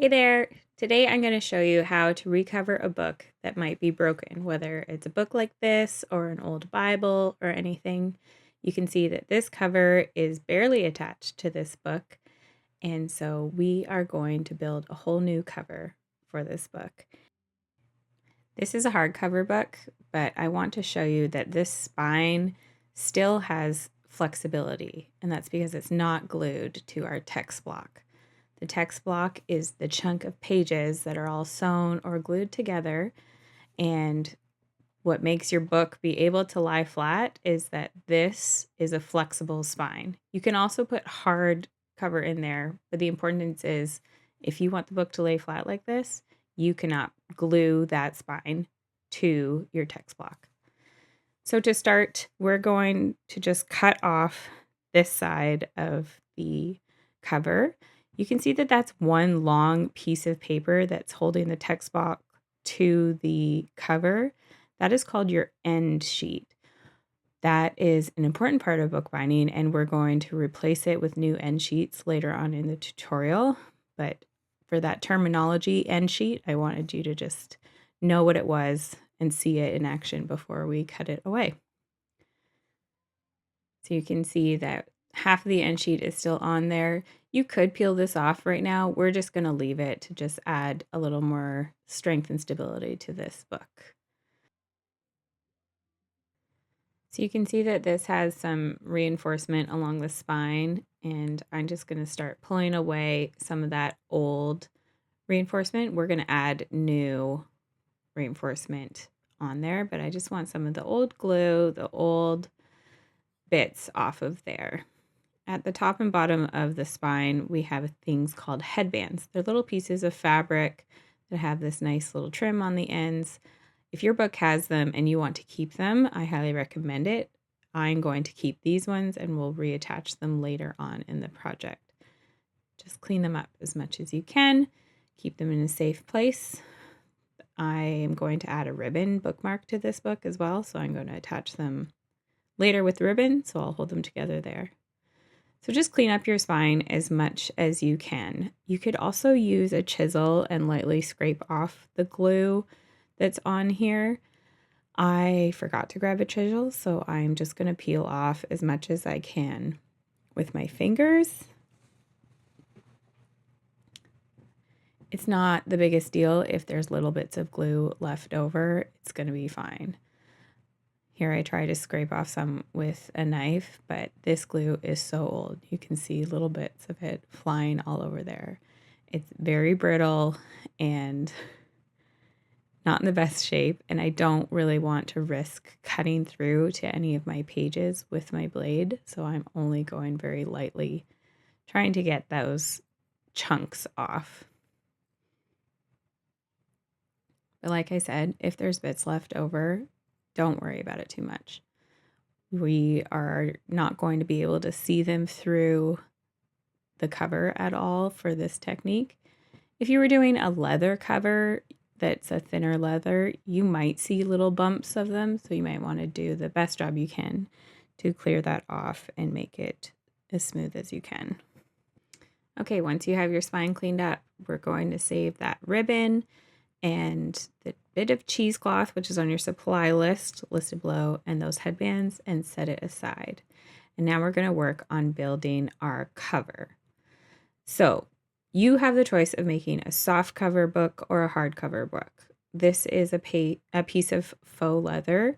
Hey there! Today I'm going to show you how to recover a book that might be broken, whether it's a book like this or an old Bible or anything. You can see that this cover is barely attached to this book, and so we are going to build a whole new cover for this book. This is a hardcover book, but I want to show you that this spine still has flexibility, and that's because it's not glued to our text block. The text block is the chunk of pages that are all sewn or glued together, and what makes your book be able to lie flat is that this is a flexible spine. You can also put hard cover in there, but the importance is if you want the book to lay flat like this, you cannot glue that spine to your text block. So to start, we're going to just cut off this side of the cover. You can see that that's one long piece of paper that's holding the text block to the cover. That is called your end sheet. That is an important part of bookbinding, and we're going to replace it with new end sheets later on in the tutorial. But for that terminology, end sheet, I wanted you to just know what it was and see it in action before we cut it away. So you can see that half of the end sheet is still on there. You could peel this off right now. We're just going to leave it to just add a little more strength and stability to this book. So you can see that this has some reinforcement along the spine, and I'm just going to start pulling away some of that old reinforcement. We're going to add new reinforcement on there, but I just want some of the old glue, the old bits off of there. At the top and bottom of the spine, we have things called headbands. They're little pieces of fabric that have this nice little trim on the ends. If your book has them and you want to keep them, I highly recommend it. I'm going to keep these ones and we'll reattach them later on in the project. Just clean them up as much as you can. Keep them in a safe place. I am going to add a ribbon bookmark to this book as well, so I'm going to attach them later with ribbon, so I'll hold them together there. So just clean up your spine as much as you can. You could also use a chisel and lightly scrape off the glue that's on here. I forgot to grab a chisel, so I'm just going to peel off as much as I can with my fingers. It's not the biggest deal if there's little bits of glue left over. It's going to be fine. Here I try to scrape off some with a knife, but this glue is so old. You can see little bits of it flying all over there. It's very brittle and not in the best shape, and I don't really want to risk cutting through to any of my pages with my blade, so I'm only going very lightly, trying to get those chunks off. But like I said, if there's bits left over, don't worry about it too much. We are not going to be able to see them through the cover at all for this technique. If you were doing a leather cover that's a thinner leather, you might see little bumps of them, so you might want to do the best job you can to clear that off and make it as smooth as you can. Okay, once you have your spine cleaned up, we're going to save that ribbon and the bit of cheesecloth, which is on your supply list listed below, and those headbands, and set it aside. And now we're going to work on building our cover. So you have the choice of making a soft cover book or a hardcover book. This is a piece of faux leather.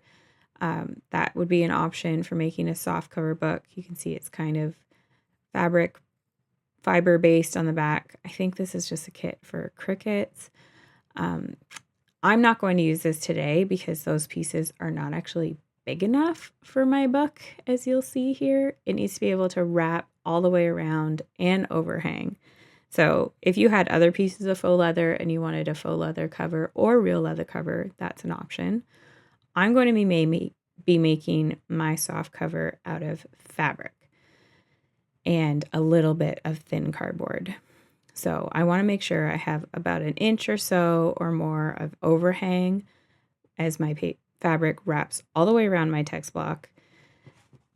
That would be an option for making a soft cover book. You can see it's kind of fabric fiber based on the back. I think this is just a kit for crickets. I'm not going to use this today because those pieces are not actually big enough for my book, as you'll see here. It needs to be able to wrap all the way around and overhang. So if you had other pieces of faux leather and you wanted a faux leather cover or real leather cover, that's an option. I'm going to be making my soft cover out of fabric and a little bit of thin cardboard. So I want to make sure I have about an inch or so or more of overhang as my fabric wraps all the way around my text block.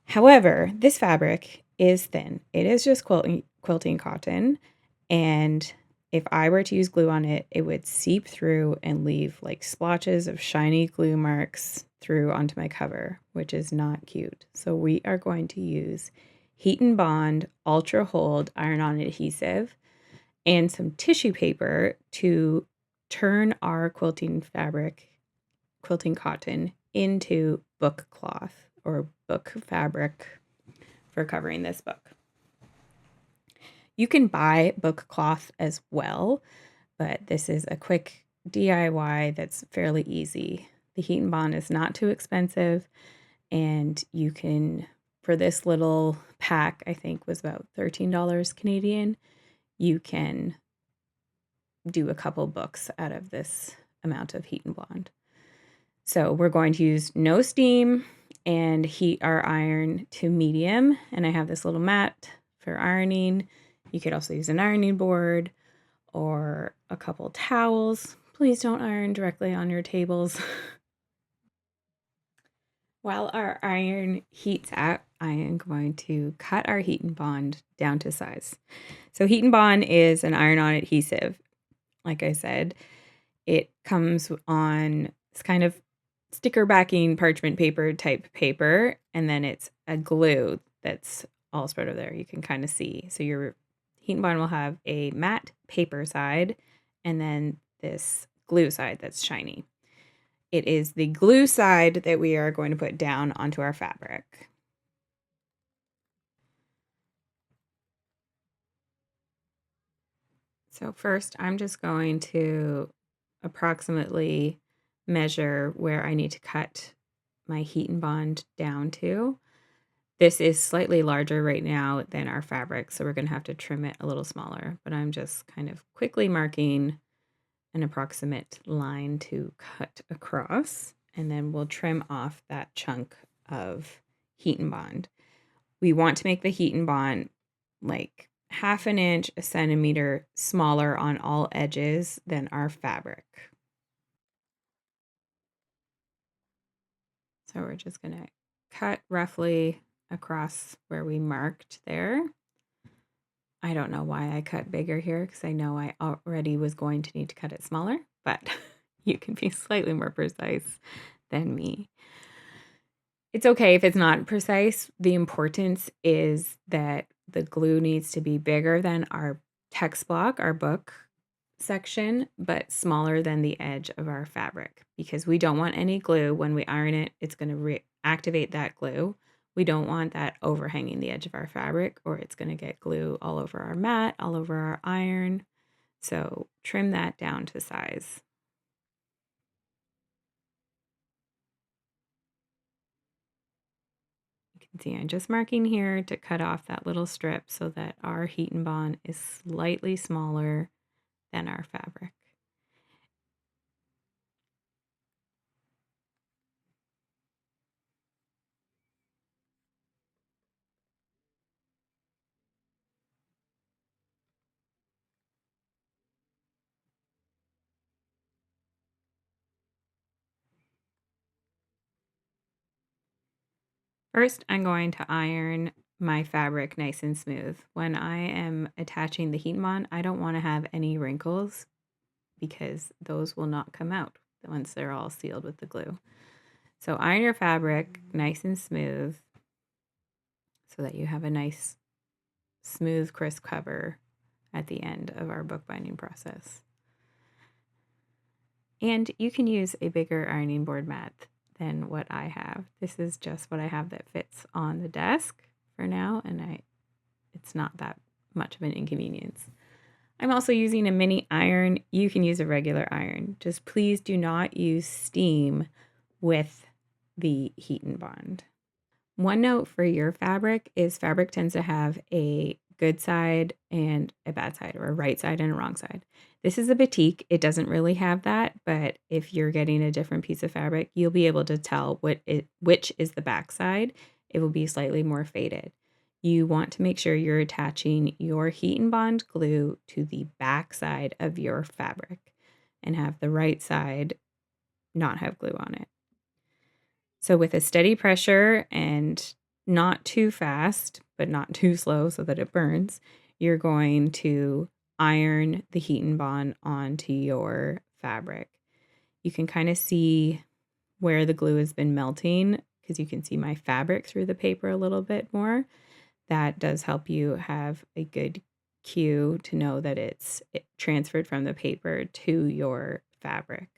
However, this fabric is thin. It is just quilting cotton, and if I were to use glue on it, it would seep through and leave like splotches of shiny glue marks through onto my cover, which is not cute. So we are going to use Heat and Bond Ultra Hold iron-on adhesive and some tissue paper to turn our quilting cotton into book cloth or book fabric for covering this book. You can buy book cloth as well, but this is a quick DIY that's fairly easy. The Heat and Bond is not too expensive, and you can, for this little pack, I think was about $13 Canadian, you can do a couple books out of this amount of Heat and Bond. So we're going to use no steam and heat our iron to medium, and I have this little mat for ironing. You could also use an ironing board or a couple towels. Please don't iron directly on your tables. While our iron heats up, I am going to cut our Heat and Bond down to size. So Heat and Bond is an iron-on adhesive. Like I said, it comes on, it's kind of sticker backing parchment paper type paper, and then it's a glue that's all spread over there. You can kind of see. So your Heat and Bond will have a matte paper side and then this glue side that's shiny. It is the glue side that we are going to put down onto our fabric. So first, I'm just going to approximately measure where I need to cut my Heat and Bond down to. This is slightly larger right now than our fabric, so we're going to have to trim it a little smaller, but I'm just kind of quickly marking an approximate line to cut across, and then we'll trim off that chunk of Heat and Bond. We want to make the Heat and Bond like half an inch, a centimeter smaller on all edges than our fabric. So we're just going to cut roughly across where we marked there. I don't know why I cut bigger here because I know I already was going to need to cut it smaller, but you can be slightly more precise than me. It's okay if it's not precise. The importance is that the glue needs to be bigger than our text block, our book section, but smaller than the edge of our fabric because we don't want any glue. When we iron it, it's going to reactivate that glue. We don't want that overhanging the edge of our fabric or it's going to get glue all over our mat, all over our iron. So trim that down to size. You can see I'm just marking here to cut off that little strip so that our Heat and Bond is slightly smaller than our fabric. First, I'm going to iron my fabric nice and smooth. When I am attaching the Heat and Bond, I don't want to have any wrinkles because those will not come out once they're all sealed with the glue. So iron your fabric nice and smooth so that you have a nice, smooth, crisp cover at the end of our bookbinding process. And you can use a bigger ironing board mat than what I have. This is just what I have that fits on the desk for now, and it's not that much of an inconvenience. I'm also using a mini iron. You can use a regular iron. Just please do not use steam with the Heat and Bond. One note for your fabric is fabric tends to have a good side and a bad side, or a right side and a wrong side. This is a batik. It doesn't really have that, but if you're getting a different piece of fabric, you'll be able to tell which is the back side. It will be slightly more faded. You want to make sure you're attaching your Heat and Bond glue to the back side of your fabric and have the right side not have glue on it. So with a steady pressure and not too fast, but not too slow so that it burns, you're going to iron the heat and bond onto your fabric. You can kind of see where the glue has been melting because you can see my fabric through the paper a little bit more. That does help you have a good cue to know that it transferred from the paper to your fabric.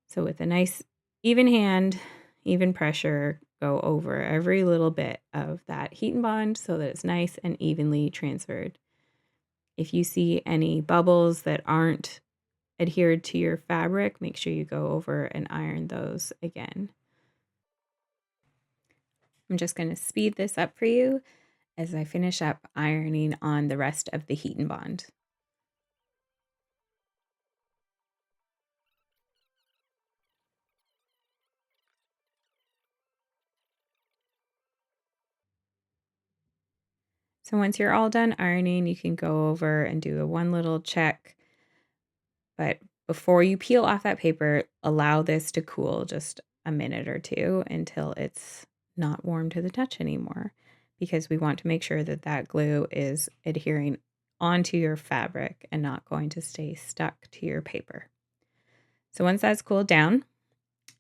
So with a nice even hand, even pressure, go over every little bit of that heat and bond so that it's nice and evenly transferred. If you see any bubbles that aren't adhered to your fabric, make sure you go over and iron those again. I'm just going to speed this up for you as I finish up ironing on the rest of the heat and bond. So once you're all done ironing, you can go over and do a one little check. But before you peel off that paper, allow this to cool just a minute or two until it's not warm to the touch anymore, because we want to make sure that that glue is adhering onto your fabric and not going to stay stuck to your paper. So once that's cooled down,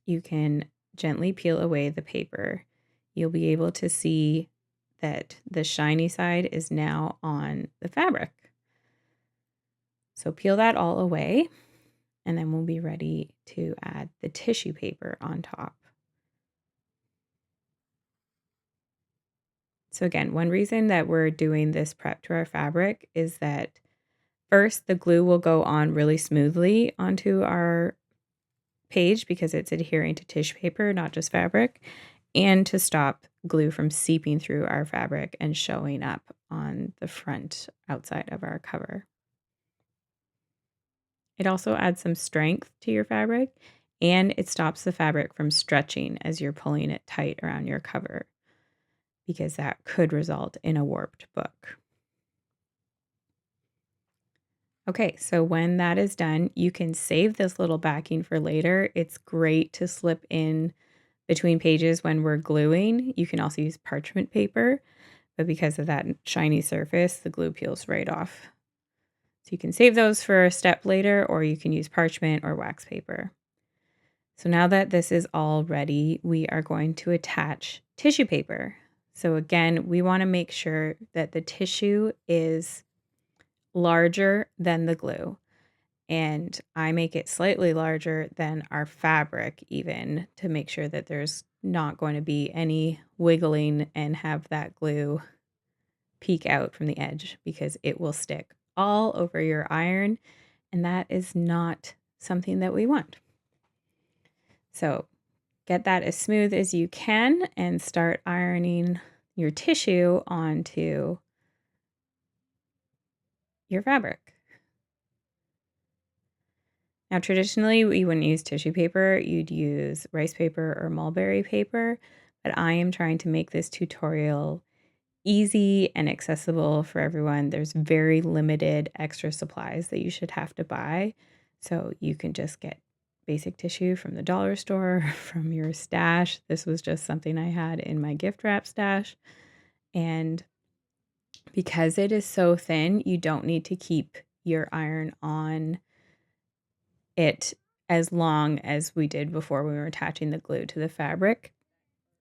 you can gently peel away the paper. You'll be able to see that the shiny side is now on the fabric. So peel that all away, and then we'll be ready to add the tissue paper on top. So again, one reason that we're doing this prep to our fabric is that first, the glue will go on really smoothly onto our page because it's adhering to tissue paper, not just fabric, and to stop glue from seeping through our fabric and showing up on the front outside of our cover. It also adds some strength to your fabric, and it stops the fabric from stretching as you're pulling it tight around your cover, because that could result in a warped book. Okay, so when that is done, you can save this little backing for later. It's great to slip in between pages when we're gluing. You can also use parchment paper, but because of that shiny surface, the glue peels right off. So you can save those for a step later, or you can use parchment or wax paper. So now that this is all ready, we are going to attach tissue paper. So again, we want to make sure that the tissue is larger than the glue. And I make it slightly larger than our fabric even to make sure that there's not going to be any wiggling and have that glue peek out from the edge, because it will stick all over your iron, and that is not something that we want. So get that as smooth as you can and start ironing your tissue onto your fabric. Now, traditionally, we wouldn't use tissue paper. You'd use rice paper or mulberry paper, but I am trying to make this tutorial easy and accessible for everyone. There's very limited extra supplies that you should have to buy. So you can just get basic tissue from the dollar store, from your stash. This was just something I had in my gift wrap stash. And because it is so thin, you don't need to keep your iron on it as long as we did before we were attaching the glue to the fabric.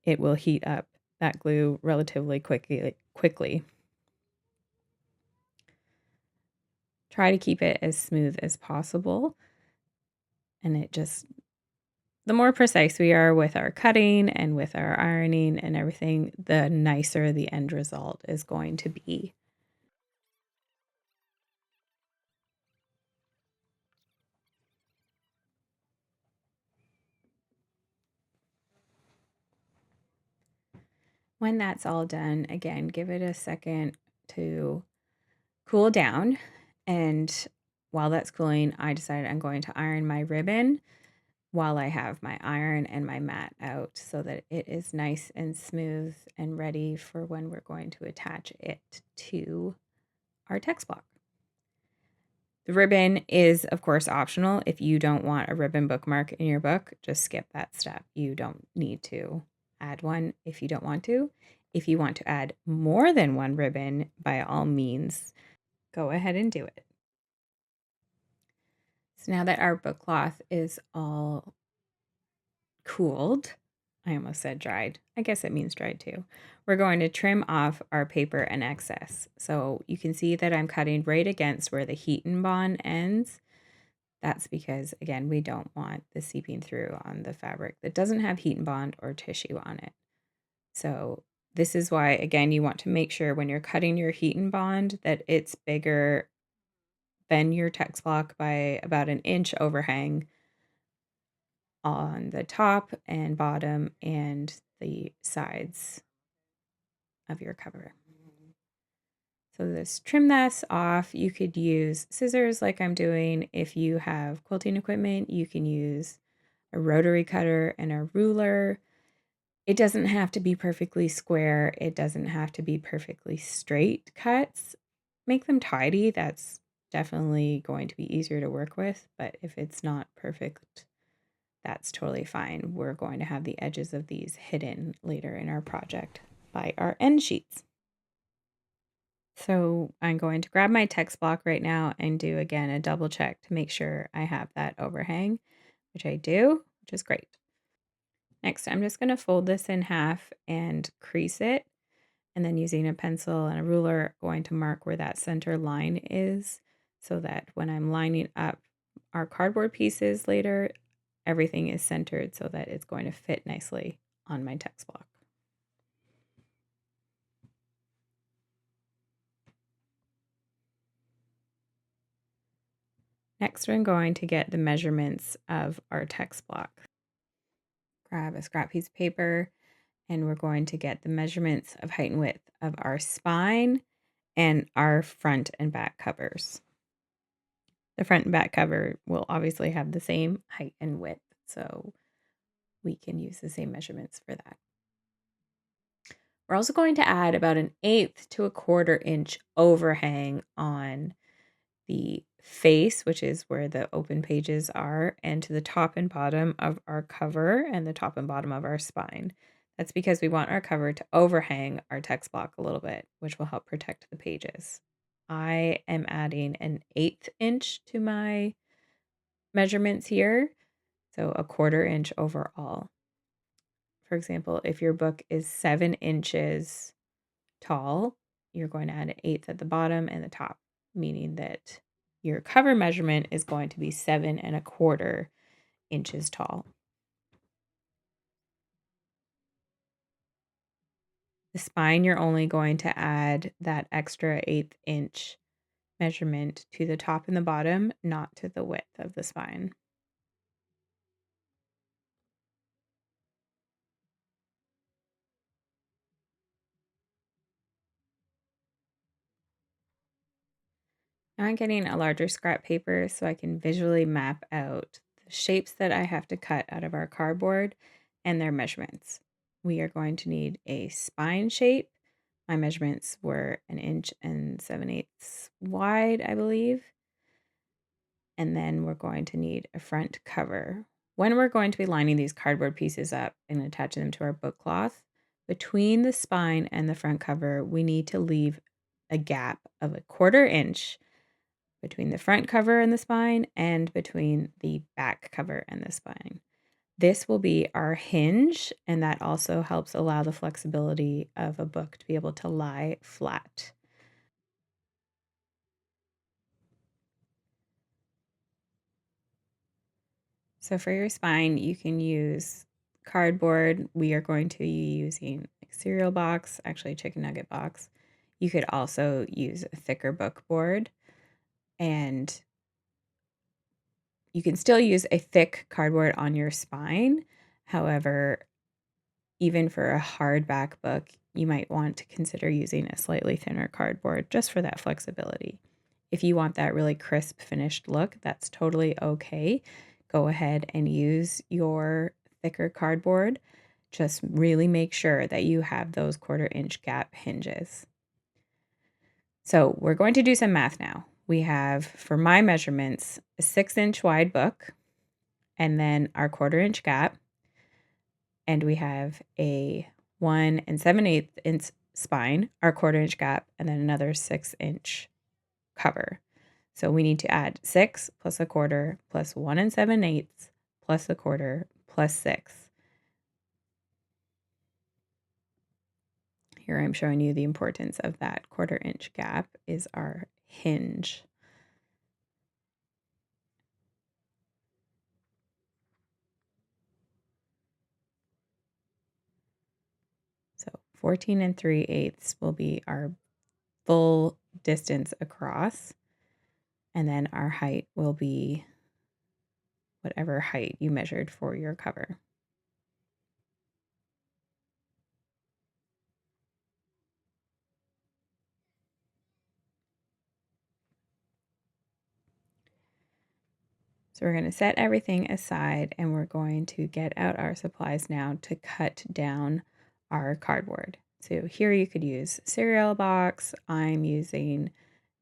It will heat up that glue relatively quickly. Try to keep it as smooth as possible. And the more precise we are with our cutting and with our ironing and everything, the nicer the end result is going to be. When that's all done, again, give it a second to cool down. And while that's cooling, I decided I'm going to iron my ribbon while I have my iron and my mat out so that it is nice and smooth and ready for when we're going to attach it to our text block. The ribbon is, of course, optional. If you don't want a ribbon bookmark in your book, just skip that step. You don't need to add one if you don't want to. If you want to add more than one ribbon, by all means, go ahead and do it. So now that our book cloth is all cooled, I almost said dried. I guess it means dried too. We're going to trim off our paper and excess. So you can see that I'm cutting right against where the heat and bond ends. That's because, again, we don't want the seeping through on the fabric that doesn't have heat and bond or tissue on it. So this is why, again, you want to make sure when you're cutting your heat and bond that it's bigger than your text block by about an inch overhang on the top and bottom and the sides of your cover. So this trim this off. You could use scissors like I'm doing. If you have quilting equipment, you can use a rotary cutter and a ruler. It doesn't have to be perfectly square. It doesn't have to be perfectly straight cuts. Make them tidy. That's definitely going to be easier to work with. But if it's not perfect, that's totally fine. We're going to have the edges of these hidden later in our project by our end sheets. So I'm going to grab my text block right now and do, again, a double check to make sure I have that overhang, which I do, which is great. Next, I'm just going to fold this in half and crease it. And then using a pencil and a ruler, going to mark where that center line is so that when I'm lining up our cardboard pieces later, everything is centered so that it's going to fit nicely on my text block. Next, I'm going to get the measurements of our text block. Grab a scrap piece of paper, and we're going to get the measurements of height and width of our spine and our front and back covers. The front and back cover will obviously have the same height and width, so we can use the same measurements for that. We're also going to add about 1/8 to 1/4 inch overhang on the face, which is where the open pages are, and to the top and bottom of our cover and the top and bottom of our spine. That's because we want our cover to overhang our text block a little bit, which will help protect the pages. I am adding 1/8 inch to my measurements here, so 1/4 inch overall. For example, if your book is 7 inches tall, you're going to add 1/8 at the bottom and the top, meaning that your cover measurement is going to be 7 1/4 inches tall. The spine, you're only going to add that extra 1/8 inch measurement to the top and the bottom, not to the width of the spine. Now I'm getting a larger scrap paper so I can visually map out the shapes that I have to cut out of our cardboard and their measurements. We are going to need a spine shape. My measurements were 1 inch and 7/8 wide, I believe. And then we're going to need a front cover. When we're going to be lining these cardboard pieces up and attaching them to our book cloth, between the spine and the front cover, we need to leave a gap of 1/4 inch between the front cover and the spine and between the back cover and the spine. This will be our hinge, and that also helps allow the flexibility of a book to be able to lie flat. So for your spine, you can use cardboard. We are going to be using a cereal box, actually chicken nugget box. You could also use a thicker book board, and you can still use a thick cardboard on your spine. However, even for a hardback book, you might want to consider using a slightly thinner cardboard just for that flexibility. If you want that really crisp finished look, that's totally okay. Go ahead and use your thicker cardboard. Just really make sure that you have those 1/4 inch gap hinges. So we're going to do some math now. We have, for my measurements, a 6-inch wide book, and then our 1/4 inch gap. And we have a 1 7/8 inch spine, our 1/4 inch gap, and then another 6-inch cover. So we need to add 6 plus a quarter plus 1 7/8 plus a quarter plus 6. Here I'm showing you the importance of that 1/4 inch gap is our hinge. So 14 3/8 will be our full distance across, and then our height will be whatever height you measured for your cover. So we're going to set everything aside and we're going to get out our supplies now to cut down our cardboard. So here you could use cereal box. I'm using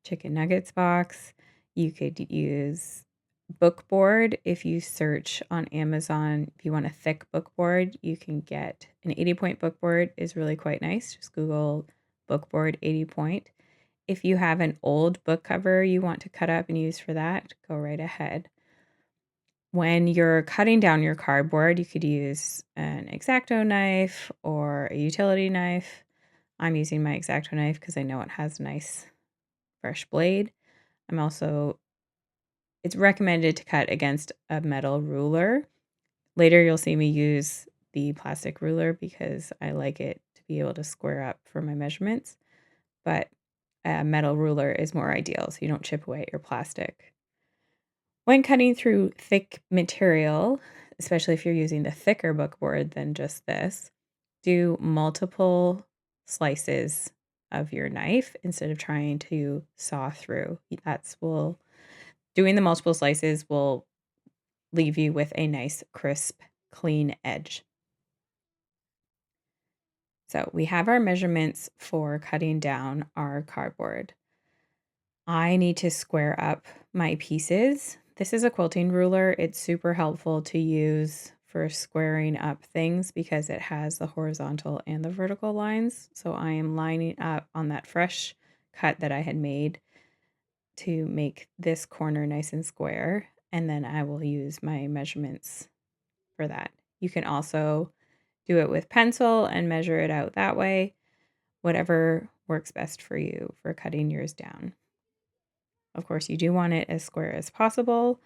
chicken nuggets box. You could use book board. If you search on Amazon, if you want a thick book board, you can get an 80-point book board is really quite nice. Just Google book board 80-point. If you have an old book cover you want to cut up and use for that, go right ahead. When you're cutting down your cardboard, you could use an X-Acto knife or a utility knife. I'm using my X-Acto knife because I know it has a nice fresh blade. It's recommended to cut against a metal ruler. Later, you'll see me use the plastic ruler because I like it to be able to square up for my measurements. But a metal ruler is more ideal so you don't chip away at your plastic. When cutting through thick material, especially if you're using the thicker book board than just this, do multiple slices of your knife instead of trying to saw through. Doing the multiple slices will leave you with a nice, crisp, clean edge. So we have our measurements for cutting down our cardboard. I need to square up my pieces. This is a quilting ruler. It's super helpful to use for squaring up things because it has the horizontal and the vertical lines. So I am lining up on that fresh cut that I had made to make this corner nice and square. And then I will use my measurements for that. You can also do it with pencil and measure it out that way, whatever works best for you for cutting yours down. Of course, you do want it as square as possible.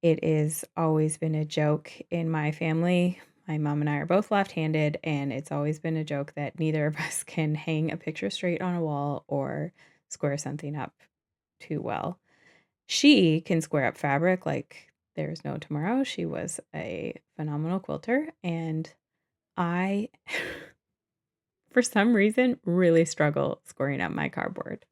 It has always been a joke in my family. My mom and I are both left-handed, and it's always been a joke that neither of us can hang a picture straight on a wall or square something up too well. She can square up fabric like there's no tomorrow. She was a phenomenal quilter, and I, for some reason, really struggle squaring up my cardboard,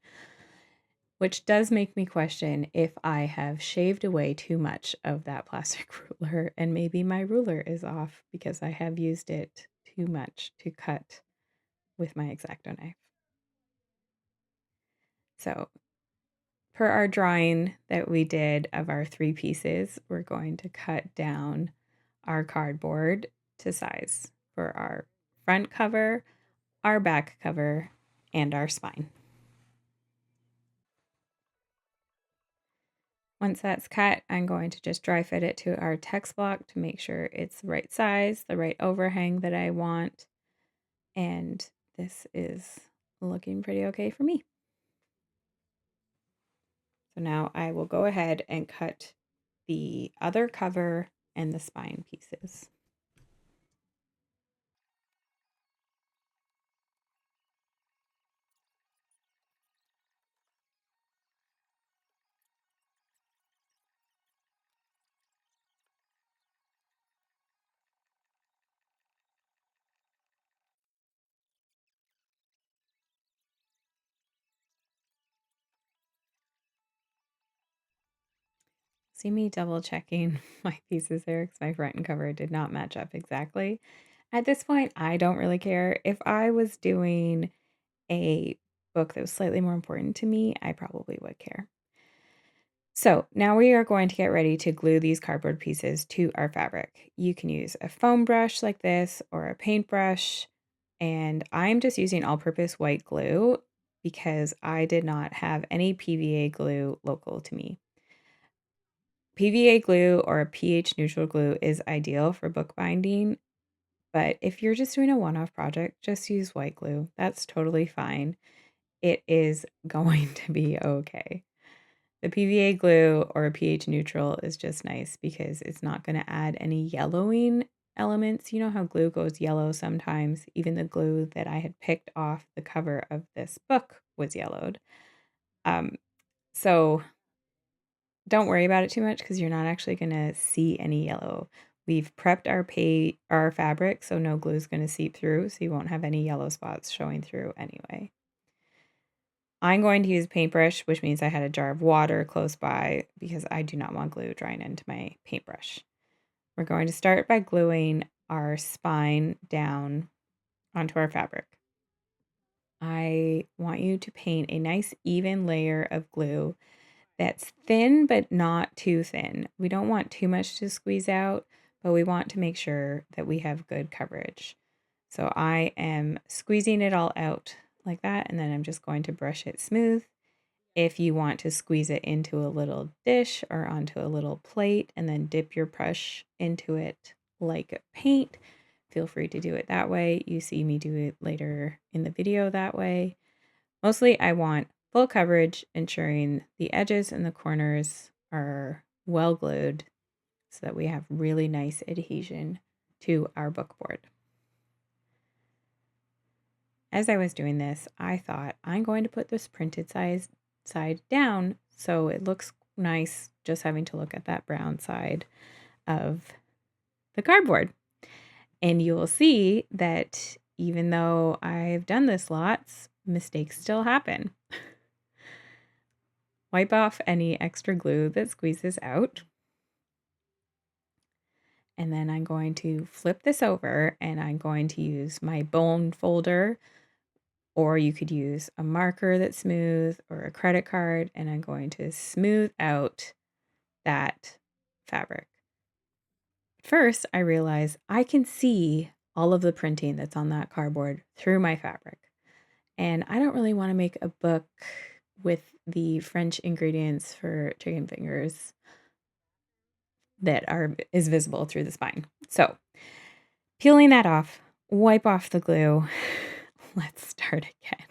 which does make me question if I have shaved away too much of that plastic ruler and maybe my ruler is off because I have used it too much to cut with my X-Acto knife. So per our drawing that we did of our 3 pieces, we're going to cut down our cardboard to size for our front cover, our back cover, and our spine. Once that's cut, I'm going to just dry fit it to our text block to make sure it's the right size, the right overhang that I want. And this is looking pretty okay for me. So now I will go ahead and cut the other cover and the spine pieces. See me double checking my pieces there because my front and cover did not match up exactly. At this point, I don't really care. If I was doing a book that was slightly more important to me, I probably would care. So now we are going to get ready to glue these cardboard pieces to our fabric. You can use a foam brush like this or a paintbrush, and I'm just using all-purpose white glue. because I did not have any PVA glue local to me. PVA glue or a pH neutral glue is ideal for bookbinding, but if you're just doing a one-off project, just use white glue. That's totally fine. It is going to be okay. The PVA glue or a pH neutral is just nice because it's not going to add any yellowing elements. You know how glue goes yellow sometimes? Even the glue that I had picked off the cover of this book was yellowed. Um, so don't worry about it too much because you're not actually going to see any yellow. We've prepped our fabric so no glue is going to seep through, so you won't have any yellow spots showing through anyway. I'm going to use a paintbrush, which means I had a jar of water close by because I do not want glue drying into my paintbrush. We're going to start by gluing our spine down onto our fabric. I want you to paint a nice even layer of glue that's thin but not too thin. We don't want too much to squeeze out, but we want to make sure that we have good coverage. So I am squeezing it all out like that, and then I'm just going to brush it smooth. If you want to squeeze it into a little dish or onto a little plate and then dip your brush into it like paint, feel free to do it that way. You see me do it later in the video that way. Mostly I want full coverage, ensuring the edges and the corners are well glued so that we have really nice adhesion to our book board. As I was doing this, I thought I'm going to put this printed side down so it looks nice just having to look at that brown side of the cardboard. And you will see that even though I've done this lots, mistakes still happen. Wipe off any extra glue that squeezes out. And then I'm going to flip this over and I'm going to use my bone folder, or you could use a marker that's smooth or a credit card, and I'm going to smooth out that fabric. First, I realize I can see all of the printing that's on that cardboard through my fabric. And I don't really want to make a book with the French ingredients for chicken fingers that is visible through the spine. So, peeling that off, wipe off the glue. Let's start again.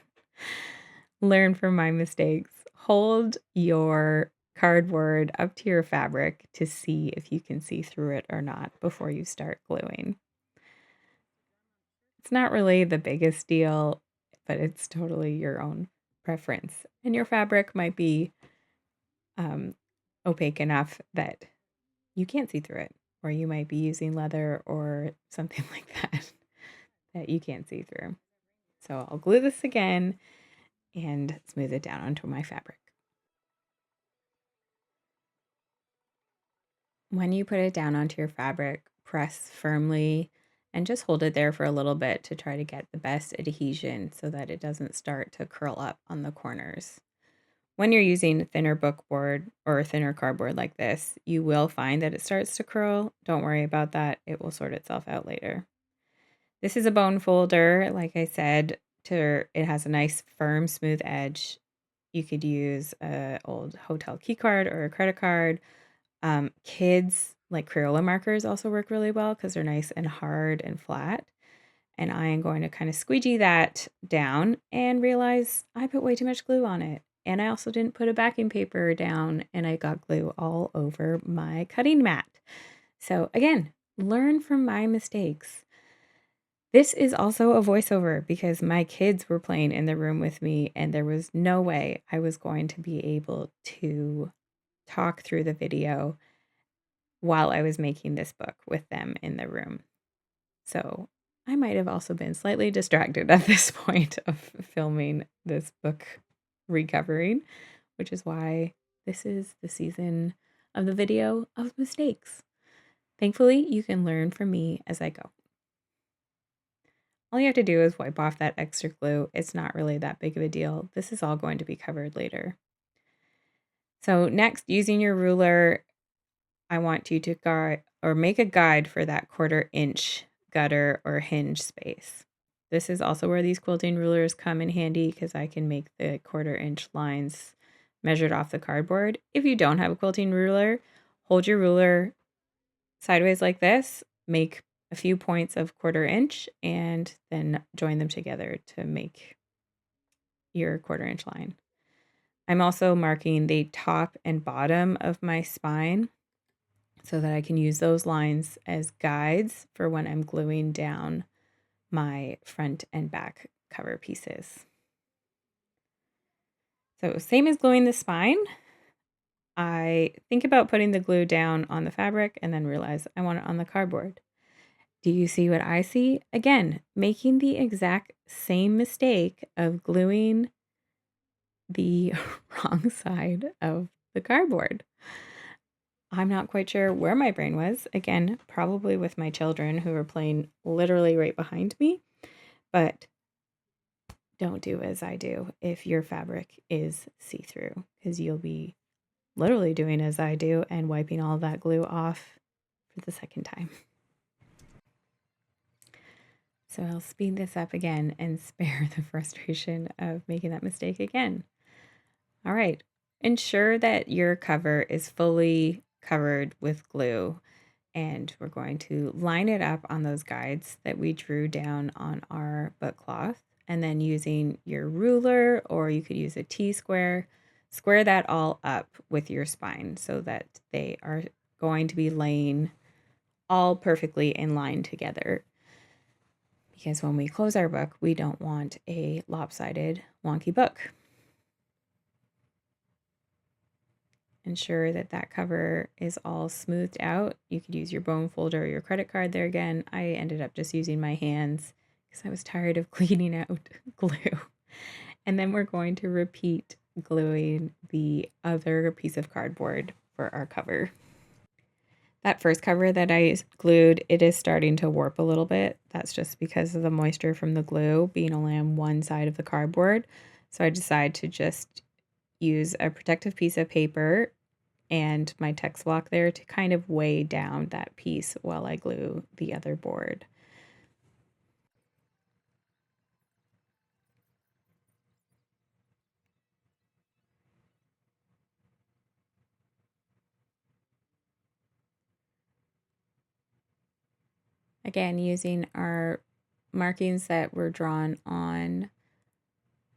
Learn from my mistakes. Hold your cardboard up to your fabric to see if you can see through it or not before you start gluing. It's not really the biggest deal, but it's totally your own preference. And your fabric might be opaque enough that you can't see through it, or you might be using leather or something like that you can't see through. So I'll glue this again and smooth it down onto my fabric. When you put it down onto your fabric, press firmly and just hold it there for a little bit to try to get the best adhesion so that it doesn't start to curl up on the corners. When you're using thinner book board or thinner cardboard like this, you will find that it starts to curl. Don't worry about that. It will sort itself out later. This is a bone folder, like I said, it has a nice firm smooth edge. You could use an old hotel key card or a credit card. Kids like Crayola markers also work really well because they're nice and hard and flat. And I am going to kind of squeegee that down and realize I put way too much glue on it. And I also didn't put a backing paper down and I got glue all over my cutting mat. So again, learn from my mistakes. This is also a voiceover because my kids were playing in the room with me and there was no way I was going to be able to talk through the video while I was making this book with them in the room. So I might have also been slightly distracted at this point of filming this book recovering, which is why this is the season of the video of mistakes. Thankfully, you can learn from me as I go. All you have to do is wipe off that extra glue. It's not really that big of a deal. This is all going to be covered later. So next, using your ruler, I want you to make a guide for that 1/4 inch gutter or hinge space. This is also where these quilting rulers come in handy because I can make the 1/4 inch lines measured off the cardboard. If you don't have a quilting ruler, hold your ruler sideways like this, make a few points of 1/4 inch, and then join them together to make your 1/4 inch line. I'm also marking the top and bottom of my spine so that I can use those lines as guides for when I'm gluing down my front and back cover pieces. So same as gluing the spine, I think about putting the glue down on the fabric and then realize I want it on the cardboard. Do you see what I see? Again, making the exact same mistake of gluing the wrong side of the cardboard. I'm not quite sure where my brain was. Again, probably with my children who were playing literally right behind me. But don't do as I do if your fabric is see-through, because you'll be literally doing as I do and wiping all that glue off for the second time. So I'll speed this up again and spare the frustration of making that mistake again. All right, ensure that your cover is fully covered with glue, and we're going to line it up on those guides that we drew down on our book cloth, and then using your ruler, or you could use a T-square, square that all up with your spine so that they are going to be laying all perfectly in line together. Because when we close our book, we don't want a lopsided, wonky book. Ensure that that cover is all smoothed out. You could use your bone folder or your credit card there again. I ended up just using my hands because I was tired of cleaning out glue. And then we're going to repeat gluing the other piece of cardboard for our cover. That first cover that I glued, it is starting to warp a little bit. That's just because of the moisture from the glue being only on one side of the cardboard. So I decided to just use a protective piece of paper and my text block there to kind of weigh down that piece while I glue the other board. Again, using our markings that were drawn on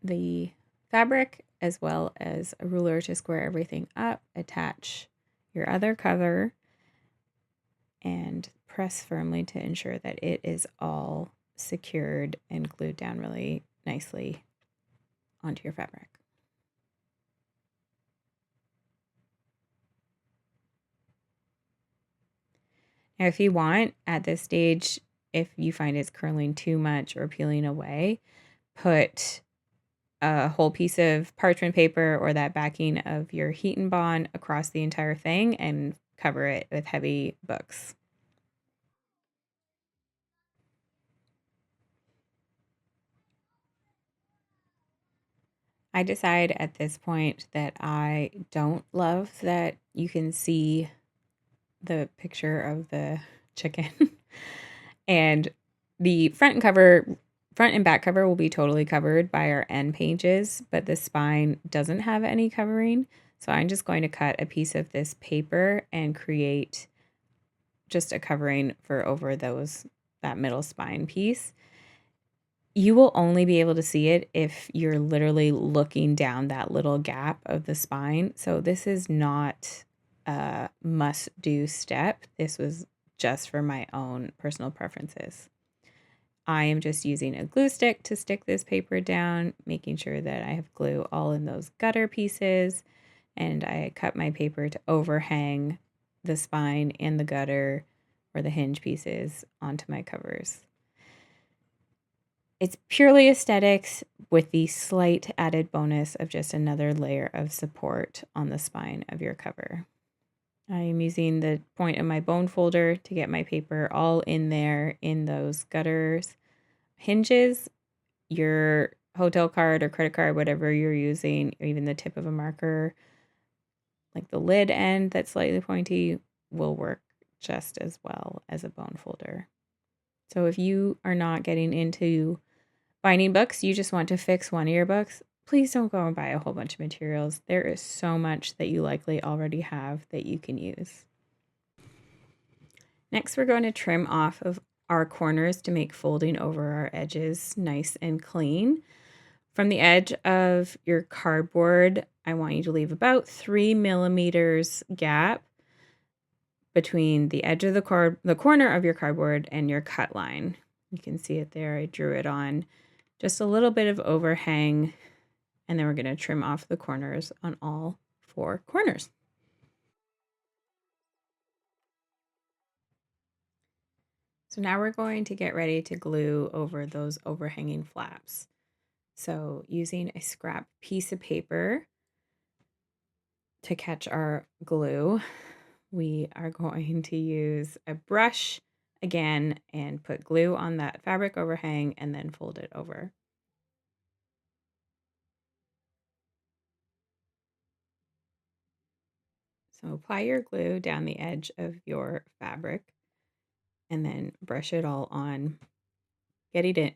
the fabric as well as a ruler to square everything up, attach your other cover and press firmly to ensure that it is all secured and glued down really nicely onto your fabric. Now, if you want, at this stage, if you find it's curling too much or peeling away, put a whole piece of parchment paper or that backing of your heat and bond across the entire thing and cover it with heavy books. I decide at this point that I don't love that you can see the picture of the chicken. And the front and back cover will be totally covered by our end pages, but the spine doesn't have any covering. So I'm just going to cut a piece of this paper and create just a covering for over that middle spine piece. You will only be able to see it if you're literally looking down that little gap of the spine. So this is not a must-do step. This was just for my own personal preferences. I am just using a glue stick to stick this paper down, making sure that I have glue all in those gutter pieces, and I cut my paper to overhang the spine and the gutter or the hinge pieces onto my covers. It's purely aesthetics with the slight added bonus of just another layer of support on the spine of your cover. I am using the point of my bone folder to get my paper all in there in those gutters. Hinges, your hotel card or credit card, whatever you're using, or even the tip of a marker, like the lid end that's slightly pointy, will work just as well as a bone folder. So if you are not getting into Binding books, you just want to fix one of your books. Please don't go and buy a whole bunch of materials. There is so much that you likely already have that you can use. Next, we're going to trim off of our corners to make folding over our edges nice and clean. From the edge of your cardboard, I want you to leave about 3 millimeters gap between the edge of the corner of your cardboard and your cut line. You can see it there. I drew it on just a little bit of overhang, and then we're going to trim off the corners on all 4 corners. So now we're going to get ready to glue over those overhanging flaps. So using a scrap piece of paper to catch our glue, we are going to use a brush again and put glue on that fabric overhang and then fold it over. So apply your glue down the edge of your fabric and then brush it all on, getting it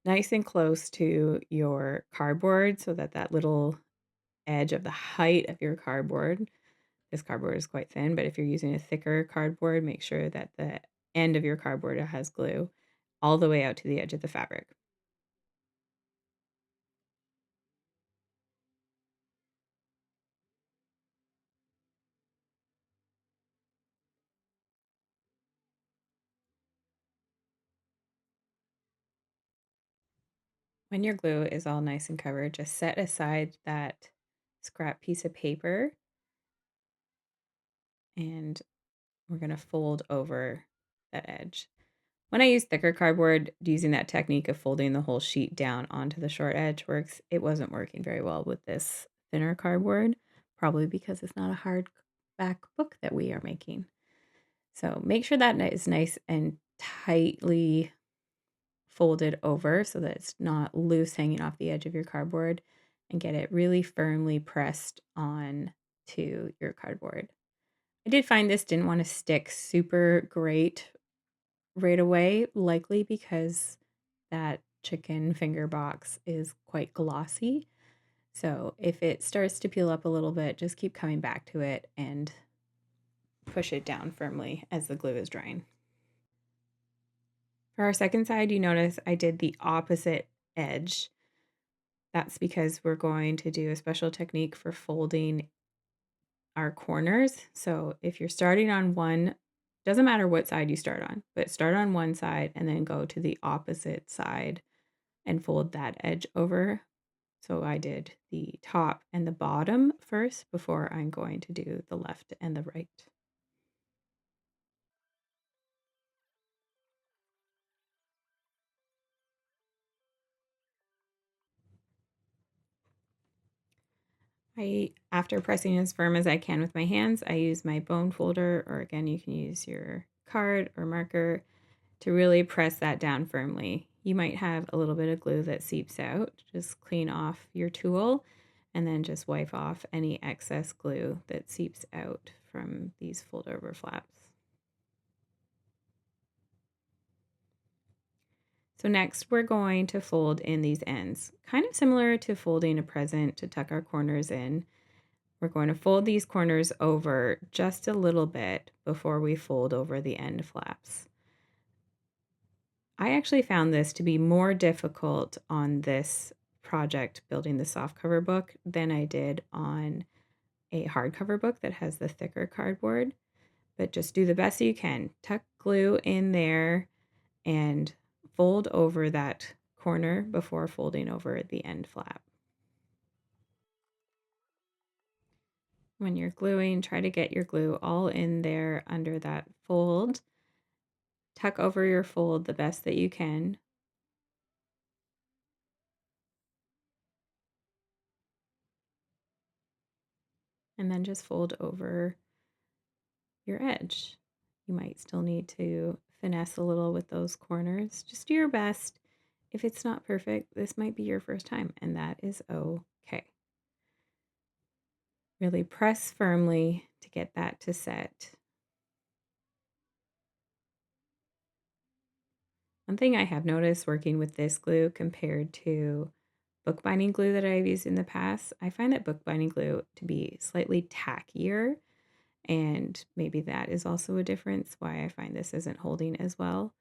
nice and close to your cardboard so that that little edge of the height of your cardboard, this cardboard is quite thin, but if you're using a thicker cardboard, make sure that the end of your cardboard has glue all the way out to the edge of the fabric. When your glue is all nice and covered, just set aside that scrap piece of paper and we're going to fold over that edge. When I use thicker cardboard, using that technique of folding the whole sheet down onto the short edge works. It wasn't working very well with this thinner cardboard, probably because it's not a hardback book that we are making. So make sure that is nice and tightly folded over so that it's not loose hanging off the edge of your cardboard, and get it really firmly pressed on to your cardboard. I did find this didn't want to stick super great right away, likely because that chicken finger box is quite glossy. So if it starts to peel up a little bit, just keep coming back to it and push it down firmly as the glue is drying. For our second side, you notice I did the opposite edge. That's because we're going to do a special technique for folding our corners. So if you're starting on one, doesn't matter what side you start on, but start on one side and then go to the opposite side and fold that edge over. So I did the top and the bottom first before I'm going to do the left and the right. After pressing as firm as I can with my hands, I use my bone folder, or again, you can use your card or marker to really press that down firmly. You might have a little bit of glue that seeps out. Just clean off your tool and then just wipe off any excess glue that seeps out from these fold over flaps. So next we're going to fold in these ends, kind of similar to folding a present to tuck our corners in. We're going to fold these corners over just a little bit before we fold over the end flaps. I actually found this to be more difficult on this project, building the softcover book, than I did on a hardcover book that has the thicker cardboard. But just do the best you can. Tuck glue in there and fold over that corner before folding over the end flap. When you're gluing, try to get your glue all in there under that fold. Tuck over your fold the best that you can. And then just fold over your edge. You might still need to finesse a little with those corners. Just do your best. If it's not perfect, this might be your first time, and that is okay. Really press firmly to get that to set. One thing I have noticed working with this glue compared to bookbinding glue that I've used in the past, I find that bookbinding glue to be slightly tackier, and maybe that is also a difference why I find this isn't holding as well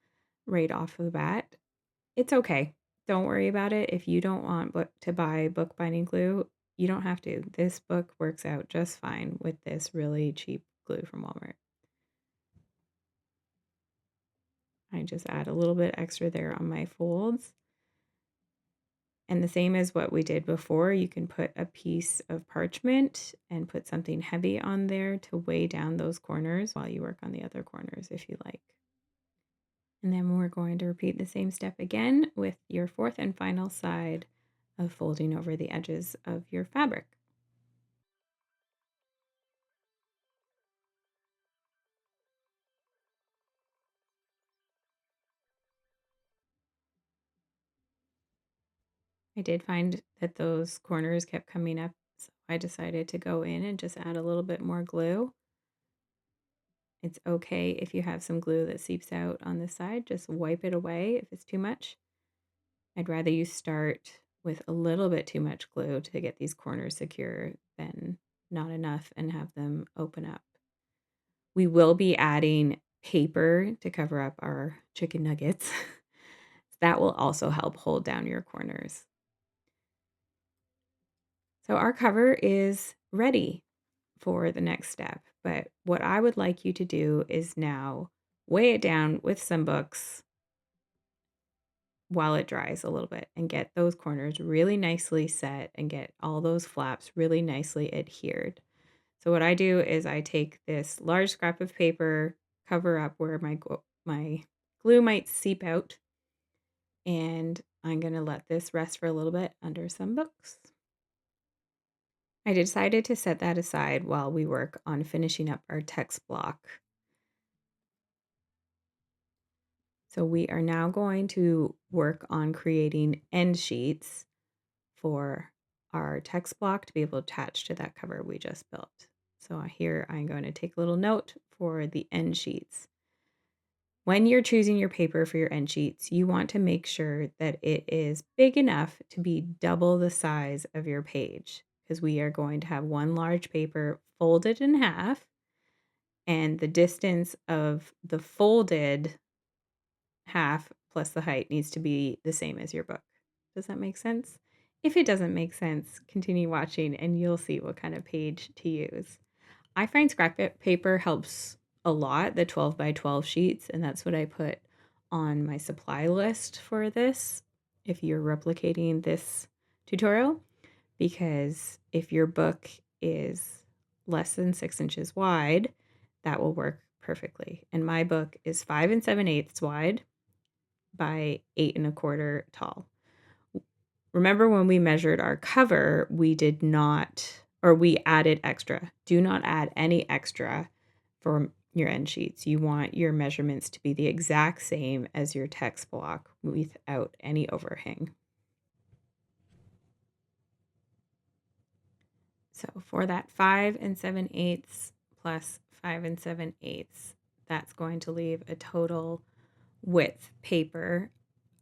right off of the bat. It's okay. Don't worry about it. If you don't want to buy bookbinding glue, you don't have to. This book works out just fine with this really cheap glue from Walmart. I just add a little bit extra there on my folds. And the same as what we did before, you can put a piece of parchment and put something heavy on there to weigh down those corners while you work on the other corners if you like. And then we're going to repeat the same step again with your fourth and final side of folding over the edges of your fabric. I did find that those corners kept coming up, so I decided to go in and just add a little bit more glue. It's okay if you have some glue that seeps out on the side, just wipe it away if it's too much. I'd rather you start with a little bit too much glue to get these corners secure than not enough and have them open up. We will be adding paper to cover up our chicken nuggets. That will also help hold down your corners. So our cover is ready for the next step. But what I would like you to do is now weigh it down with some books while it dries a little bit and get those corners really nicely set and get all those flaps really nicely adhered. So what I do is I take this large scrap of paper, cover up where my glue might seep out, and I'm going to let this rest for a little bit under some books. I decided to set that aside while we work on finishing up our text block. So we are now going to work on creating end sheets for our text block to be able to attach to that cover we just built. So here I'm going to take a little note for the end sheets. When you're choosing your paper for your end sheets, you want to make sure that it is big enough to be double the size of your page, because we are going to have one large paper folded in half, and the distance of the folded half plus the height needs to be the same as your book. Does that make sense? If it doesn't make sense, continue watching and you'll see what kind of page to use. I find scrap paper helps a lot, the 12 by 12 sheets, and that's what I put on my supply list for this if you're replicating this tutorial, because if your book is less than 6 inches wide, that will work perfectly. And my book is 5 7/8 wide by 8 1/4 tall. Remember when we measured our cover, we did not, or we added extra. Do not add any extra for your end sheets. You want your measurements to be the exact same as your text block without any overhang. So for that 5 7/8 plus 5 7/8, that's going to leave a total width paper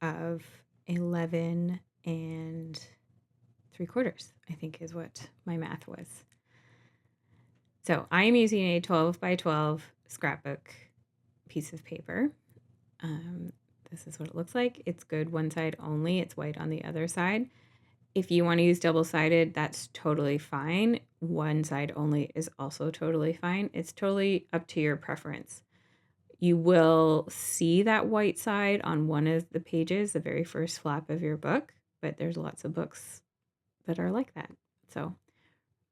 of 11 3/4, I think is what my math was. So I'm using a 12 by 12 scrapbook piece of paper. This is what it looks like. It's good one side only. It's white on the other side. If you want to use double-sided, that's totally fine. One side only is also totally fine. It's totally up to your preference. You will see that white side on one of the pages, the very first flap of your book, but there's lots of books that are like that. So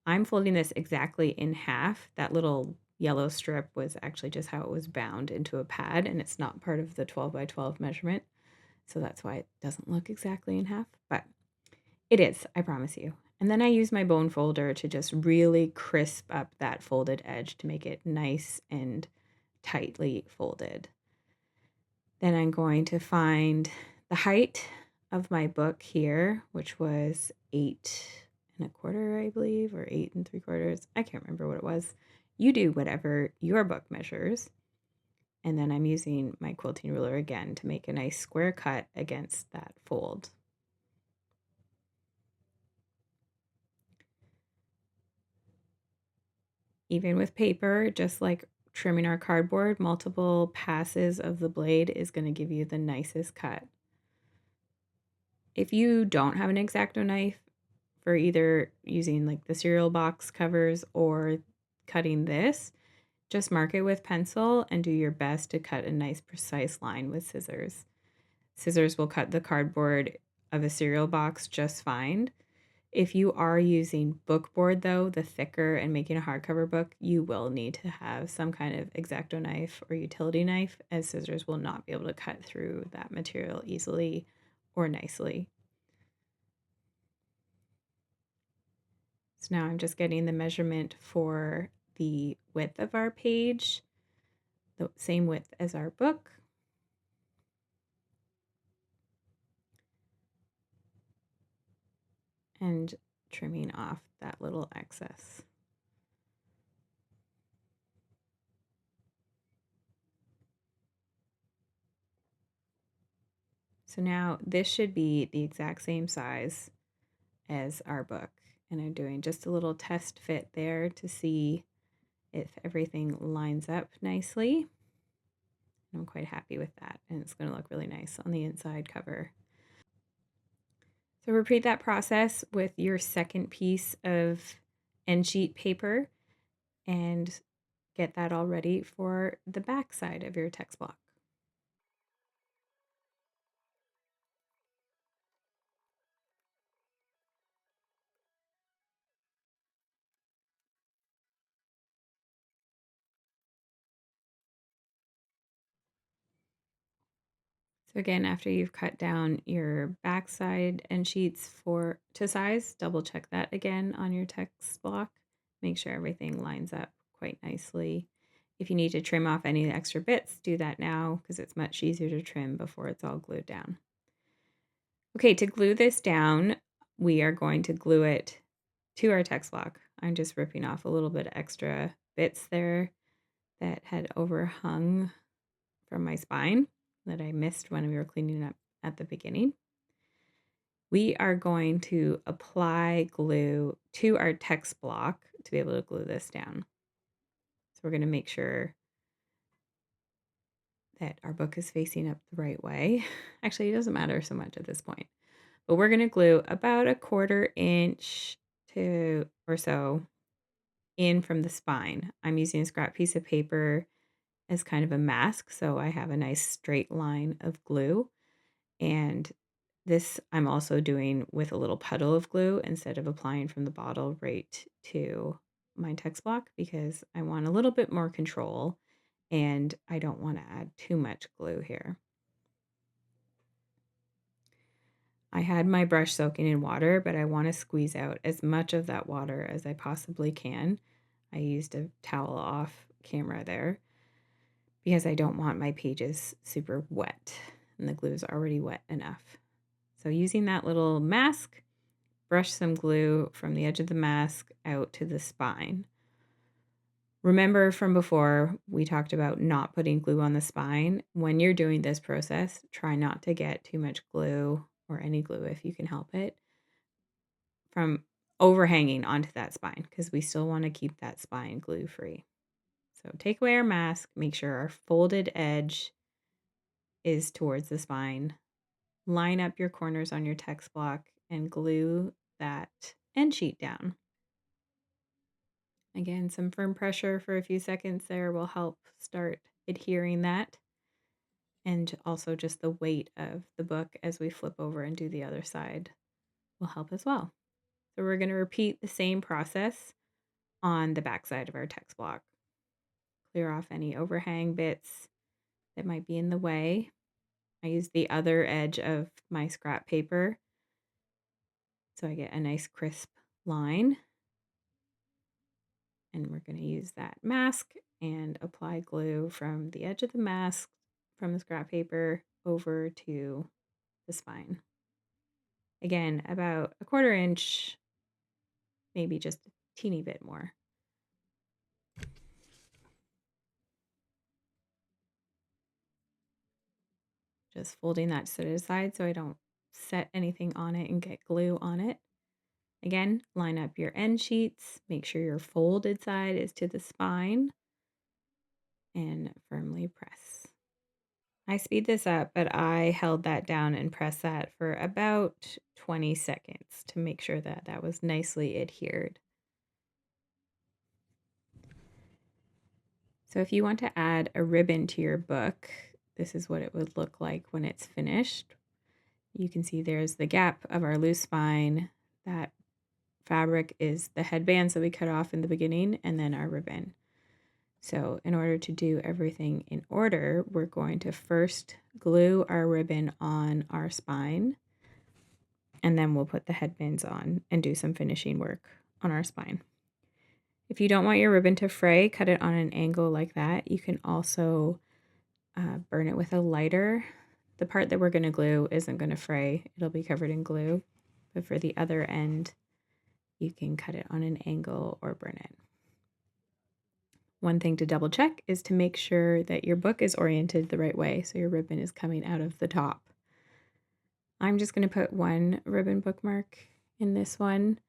I'm folding this exactly in half. That little yellow strip was actually just how it was bound into a pad, and it's not part of the 12 by 12 measurement. So that's why it doesn't look exactly in half, but it is, I promise you. And then I use my bone folder to just really crisp up that folded edge to make it nice and tightly folded. Then I'm going to find the height of my book here, which was 8 1/4, I believe, or 8 3/4. I can't remember what it was. You do whatever your book measures. And then I'm using my quilting ruler again to make a nice square cut against that fold. Even with paper, just like trimming our cardboard, multiple passes of the blade is going to give you the nicest cut. If you don't have an X-Acto knife for either using like the cereal box covers or cutting this, just mark it with pencil and do your best to cut a nice precise line with scissors. Scissors will cut the cardboard of a cereal box just fine. If you are using bookboard though, the thicker and making a hardcover book, you will need to have some kind of X-Acto knife or utility knife, as scissors will not be able to cut through that material easily or nicely. So now I'm just getting the measurement for the width of our page, the same width as our book. And trimming off that little excess. So now this should be the exact same size as our book. And I'm doing just a little test fit there to see if everything lines up nicely. I'm quite happy with that, and it's going to look really nice on the inside cover. So repeat that process with your second piece of end sheet paper and get that all ready for the back side of your text block. So again, after you've cut down your backside end sheets to size, double check that again on your text block. Make sure everything lines up quite nicely. If you need to trim off any extra bits, do that now because it's much easier to trim before it's all glued down. Okay, to glue this down, we are going to glue it to our text block. I'm just ripping off a little bit of extra bits there that had overhung from my spine that I missed when we were cleaning up at the beginning. We are going to apply glue to our text block to be able to glue this down. So we're going to make sure that our book is facing up the right way. Actually, it doesn't matter so much at this point, but we're going to glue about a 1/4 inch to or so in from the spine. I'm using a scrap piece of paper as kind of a mask, so I have a nice straight line of glue. And this I'm also doing with a little puddle of glue instead of applying from the bottle right to my text block because I want a little bit more control and I don't want to add too much glue here. I had my brush soaking in water, but I want to squeeze out as much of that water as I possibly can. I used a towel off camera there because I don't want my pages super wet and the glue is already wet enough. So using that little mask, brush some glue from the edge of the mask out to the spine. Remember from before, we talked about not putting glue on the spine. When you're doing this process, try not to get too much glue or any glue if you can help it from overhanging onto that spine because we still want to keep that spine glue free. So take away our mask, make sure our folded edge is towards the spine. Line up your corners on your text block and glue that end sheet down. Again, some firm pressure for a few seconds there will help start adhering that. And also just the weight of the book as we flip over and do the other side will help as well. So we're going to repeat the same process on the back side of our text block. Clear off any overhang bits that might be in the way. I use the other edge of my scrap paper so I get a nice crisp line. And we're going to use that mask and apply glue from the edge of the mask from the scrap paper over to the spine. Again, about a 1/4 inch, maybe just a teeny bit more. Just folding that to the side so I don't set anything on it and get glue on it. Again, line up your end sheets, make sure your folded side is to the spine, and firmly press. I speed this up, but I held that down and pressed that for about 20 seconds to make sure that that was nicely adhered. So if you want to add a ribbon to your book, this is what it would look like when it's finished. You can see there's the gap of our loose spine. That fabric is the headbands that we cut off in the beginning, and then our ribbon. So in order to do everything in order, we're going to first glue our ribbon on our spine, and then we'll put the headbands on and do some finishing work on our spine. If you don't want your ribbon to fray, cut it on an angle like that. You can also burn it with a lighter. The part that we're going to glue isn't going to fray. It'll be covered in glue. But for the other end, you can cut it on an angle or burn it. One thing to double check is to make sure that your book is oriented the right way so your ribbon is coming out of the top. I'm just going to put one ribbon bookmark in this one.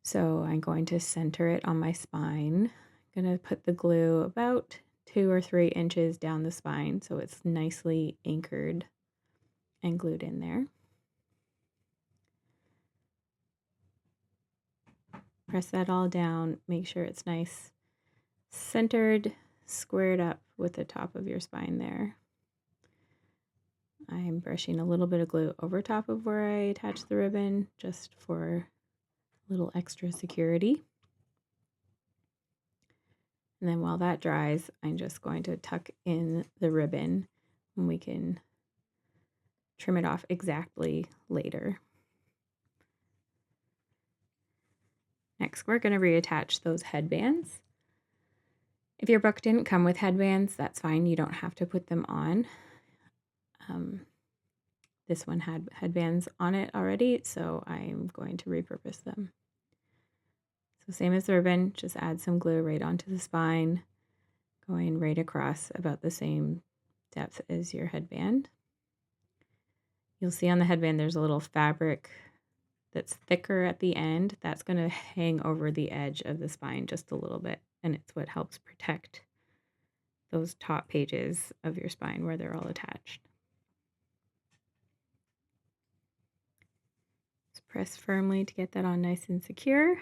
So I'm going to center it on my spine. I'm going to put the glue about 2 or 3 inches down the spine so it's nicely anchored and glued in there. Press that all down, make sure it's nice, centered, squared up with the top of your spine there. I'm brushing a little bit of glue over top of where I attach the ribbon just for a little extra security. And then while that dries, I'm just going to tuck in the ribbon and we can trim it off exactly later. Next, we're going to reattach those headbands. If your book didn't come with headbands, that's fine. You don't have to put them on. This one had headbands on it already, so I'm going to repurpose them. So same as the ribbon, just add some glue right onto the spine, going right across about the same depth as your headband. You'll see on the headband there's a little fabric that's thicker at the end. That's going to hang over the edge of the spine just a little bit, and it's what helps protect those top pages of your spine where they're all attached. Just press firmly to get that on nice and secure,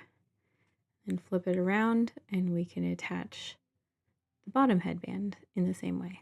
and flip it around, and we can attach the bottom headband in the same way.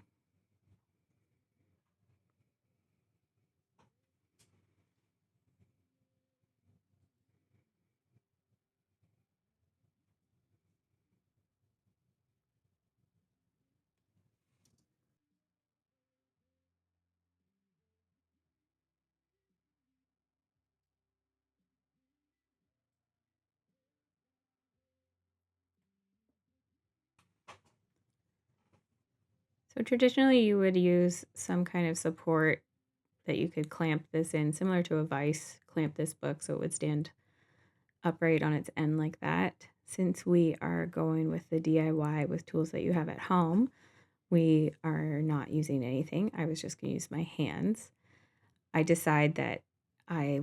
So traditionally you would use some kind of support that you could clamp this in, similar to a vise, clamp this book so it would stand upright on its end like that. Since we are going with the DIY with tools that you have at home, we are not using anything. I was just going to use my hands. I decide that I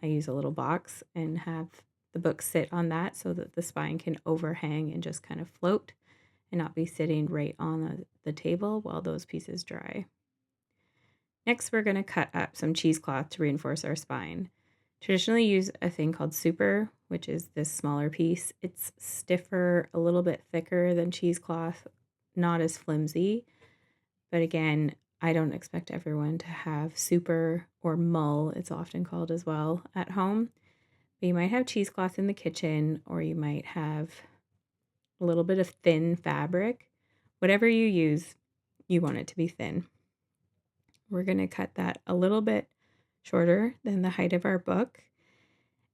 use a little box and have the book sit on that so that the spine can overhang and just kind of float and not be sitting right on the table while those pieces dry. Next, we're going to cut up some cheesecloth to reinforce our spine. Traditionally use a thing called super, which is this smaller piece. It's stiffer, a little bit thicker than cheesecloth, not as flimsy. But again, I don't expect everyone to have super or mull, it's often called as well, at home. But you might have cheesecloth in the kitchen, or you might have a little bit of thin fabric. Whatever you use, you want it to be thin. We're going to cut that a little bit shorter than the height of our book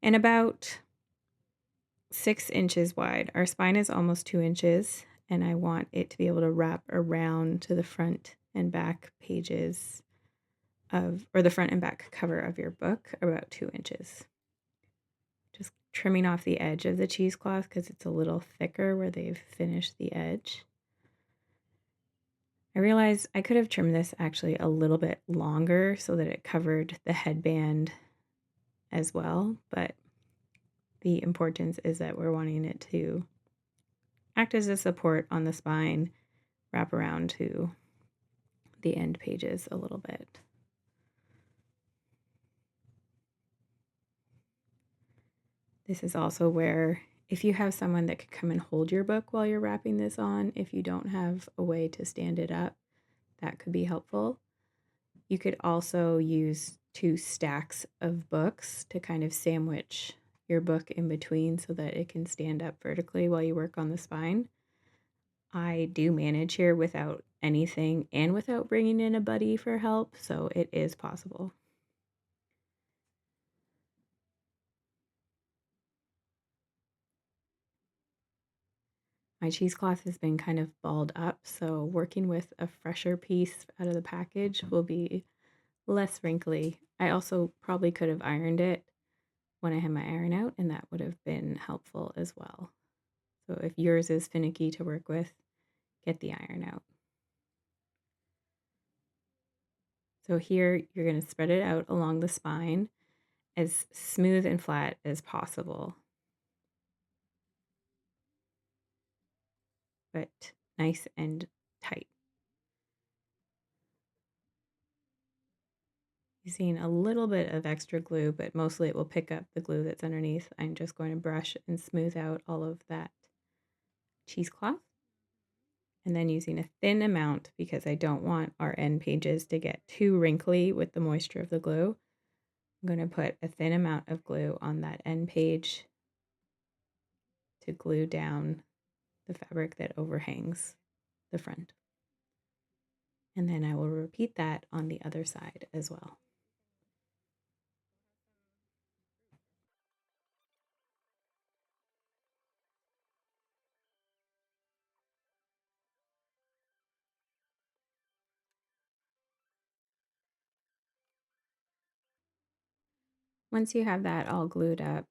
and about 6 inches wide. Our spine is almost 2 inches, and I want it to be able to wrap around to the front and back pages or the front and back cover of your book, about 2 inches. Just trimming off the edge of the cheesecloth because it's a little thicker where they've finished the edge. I realized I could have trimmed this actually a little bit longer so that it covered the headband as well, but the importance is that we're wanting it to act as a support on the spine, wrap around to the end pages a little bit. This is also where if you have someone that could come and hold your book while you're wrapping this on, if you don't have a way to stand it up, that could be helpful. You could also use 2 stacks of books to kind of sandwich your book in between so that it can stand up vertically while you work on the spine. I do manage here without anything and without bringing in a buddy for help, so it is possible. My cheesecloth has been kind of balled up, so working with a fresher piece out of the package will be less wrinkly. I also probably could have ironed it when I had my iron out, and that would have been helpful as well. So if yours is finicky to work with, get the iron out. So here you're going to spread it out along the spine as smooth and flat as possible, but nice and tight. Using a little bit of extra glue, but mostly it will pick up the glue that's underneath. I'm just going to brush and smooth out all of that cheesecloth. And then using a thin amount because I don't want our end pages to get too wrinkly with the moisture of the glue. I'm going to put a thin amount of glue on that end page to glue down the fabric that overhangs the front. And then I will repeat that on the other side as well. Once you have that all glued up,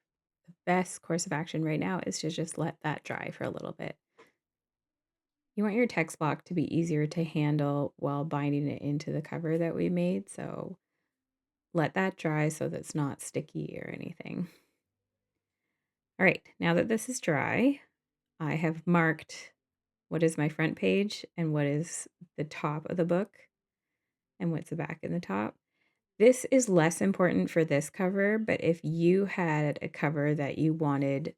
the best course of action right now is to just let that dry for a little bit. You want your text block to be easier to handle while binding it into the cover that we made, so let that dry so that's not sticky or anything. All right, now that this is dry, I have marked what is my front page and what is the top of the book and what's the back and the top. This is less important for this cover, but if you had a cover that you wanted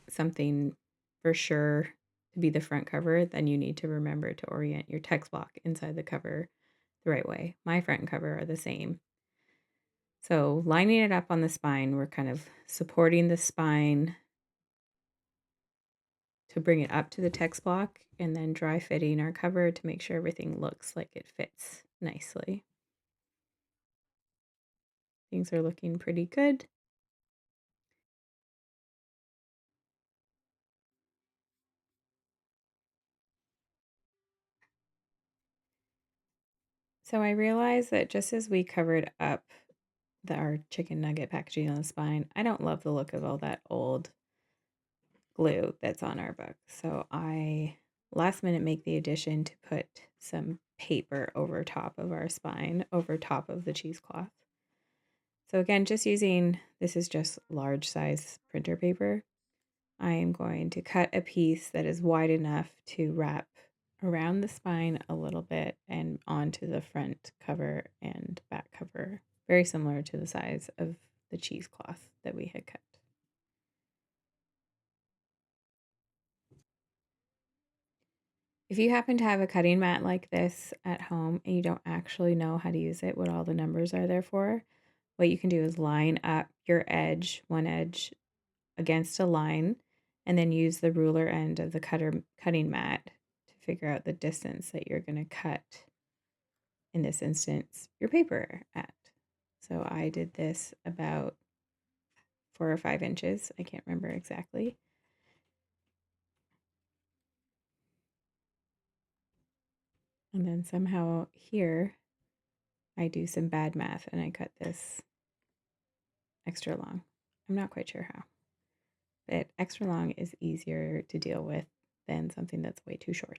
something for sure to be the front cover, then you need to remember to orient your text block inside the cover the right way. My front and cover are the same. So lining it up on the spine, we're kind of supporting the spine to bring it up to the text block and then dry fitting our cover to make sure everything looks like it fits nicely. Things are looking pretty good. So I realized that just as we covered up our chicken nugget packaging on the spine, I don't love the look of all that old glue that's on our book. So I last minute make the addition to put some paper over top of our spine, over top of the cheesecloth. So again, just using, this is just large size printer paper. I am going to cut a piece that is wide enough to wrap around the spine a little bit and onto the front cover and back cover, very similar to the size of the cheesecloth that we had cut. If you happen to have a cutting mat like this at home and you don't actually know how to use it, what all the numbers are there for, what you can do is line up your edge, one edge against a line, and then use the ruler end of the cutting mat to figure out the distance that you're going to cut, in this instance, your paper at. So I did this about 4 or 5 inches. I can't remember exactly. And then somehow here, I do some bad math and I cut this extra long. I'm not quite sure how, but extra long is easier to deal with than something that's way too short.